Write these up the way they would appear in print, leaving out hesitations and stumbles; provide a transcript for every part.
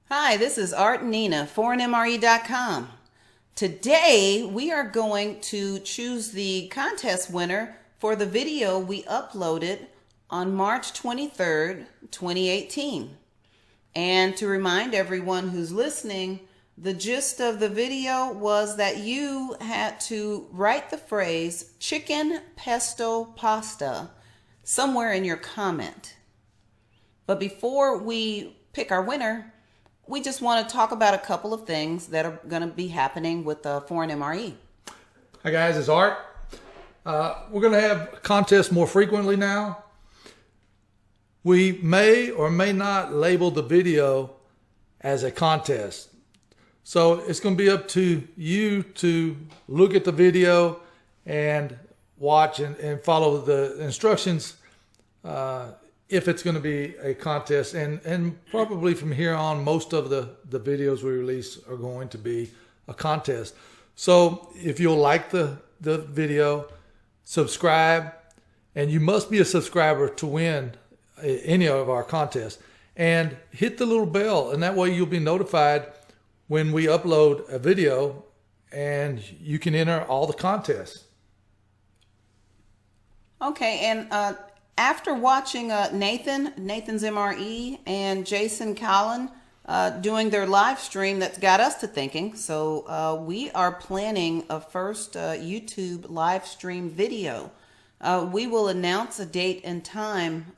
Hi, this is Art and Nina, ForeignMRE.com. Today, we are going to choose the contest winner for the video we uploaded on March 23rd, 2018. And to remind everyone who's listening, the gist of the video was that you had to write the phrase chicken pesto pasta somewhere in your comment. But before we pick our winner, we just want to talk about a couple of things that are going to be happening with the Foreign MRE. Hi guys, it's Art. We're going to have contests more frequently now. We may or may not label the video as a contest. So it's going to be up to you to look at the video and watch and follow the instructions if it's going to be a contest. And probably from here on, most of the videos we release are going to be a contest. So if you'll like the video, subscribe, and you must be a subscriber to win any of our contests. And hit the little bell, and that way you'll be notified when we upload a video, and you can enter all the contests. Okay, and after watching Nathan's MRE and Jason Collin doing their live stream, that's got us to thinking. So we are planning a first YouTube live stream video. We will announce a date and time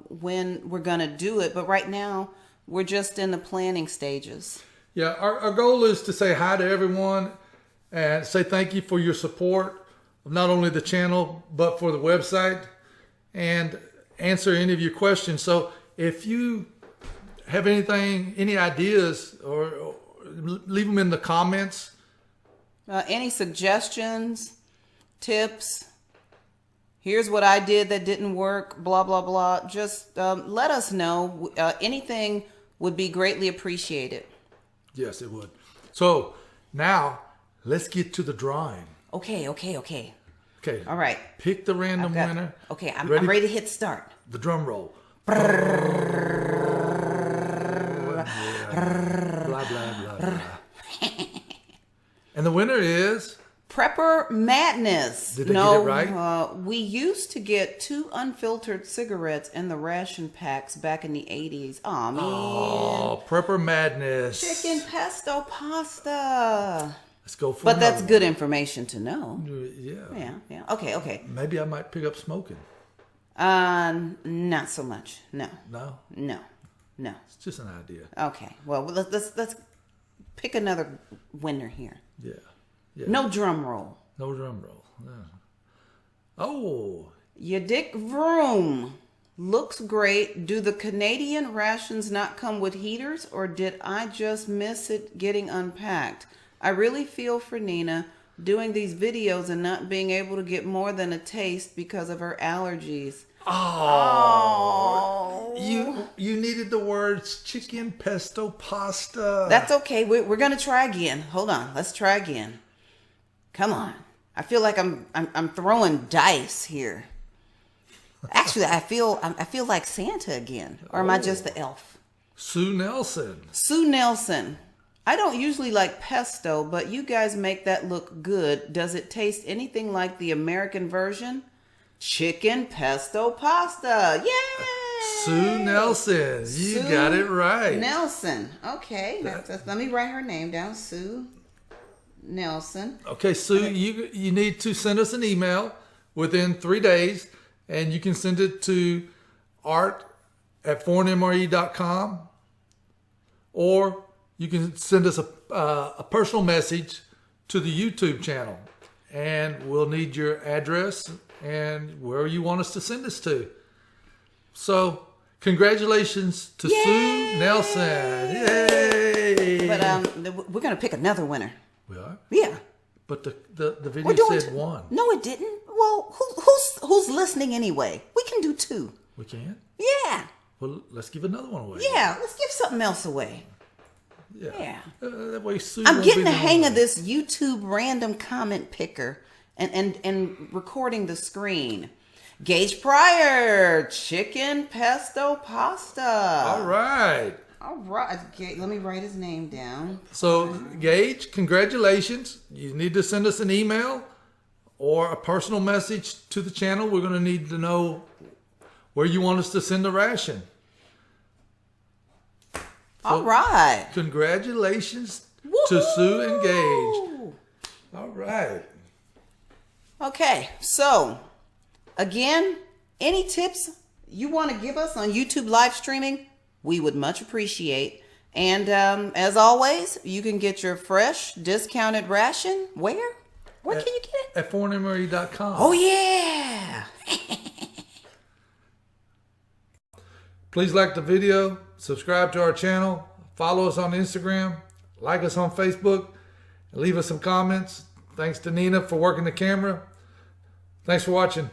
when we're going to do it, but right now we're just in the planning stages. Yeah, our goal is to say hi to everyone and say thank you for your support of not only the channel, but for the website, and answer any of your questions. So if you have any ideas, or leave them in the comments. Any suggestions, tips, here's what I did that didn't work, blah, blah, blah. Just let us know. Anything would be greatly appreciated. Yes, it would. So now let's get to the drawing. Okay. Okay. All right. Pick the random winner. Okay, I'm ready to hit start. The drum roll. Blah, blah, blah, blah. And the winner is? Prepper Madness. Did they get it right? We used to get 2 unfiltered cigarettes in the ration packs back in the 80s. Aw, man. Oh, Prepper Madness. Chicken pesto pasta. Let's go for But that's one. good information to know. Yeah. Yeah. Okay. Maybe I might pick up smoking. Not so much. No. It's just an idea. Okay. Well, let's pick another winner here. Yeah. No drum roll. No drum roll. Yeah. Oh. Your Dick Vroom looks great. Do the Canadian rations not come with heaters, or did I just miss it getting unpacked? I really feel for Nina doing these videos and not being able to get more than a taste because of her allergies. Oh. You needed the words chicken pesto pasta. That's okay. We're going to try again. Hold on. Let's try again. Come on. I feel like I'm throwing dice here. Actually, I feel like Santa again. Or am I just the elf? Sue Nelson. Sue Nelson. I don't usually like pesto, but you guys make that look good. Does it taste anything like the American version? Chicken pesto pasta. Yay! Sue Nelson. You got it right. Nelson. Okay. Let me write her name down. Sue Nelson. Okay, Sue, you need to send us an email within 3 days, and you can send it to art@ForeignMRE.com, or you can send us a personal message to the YouTube channel, and we'll need your address and where you want us to send this to. So, congratulations to Sue Nelson. Yay! But we're going to pick another winner. We are? Yeah. But the video said 1. No, it didn't. Well, who's listening anyway? We can do 2. We can? Yeah. Well, let's give another one away. Yeah, let's give something else away. Yeah. That way Sue I'm won't getting be the hang lonely. of this YouTube random comment picker and recording the screen. Gage Pryor, chicken pesto pasta. All right. All right. Okay, let me write his name down. So, Gage, congratulations. You need to send us an email or a personal message to the channel. We're going to need to know where you want us to send the ration. All right. Congratulations Woo-hoo! to Sue and Gage. All right. Okay, so again, any tips you want to give us on YouTube live streaming, we would much appreciate. And as always, you can get your fresh discounted ration. Where? Where can you get it? At ForeignMRE.com. Oh, yeah. Please like the video, subscribe to our channel, follow us on Instagram, like us on Facebook, and leave us some comments. Thanks to Nina for working the camera. Thanks for watching.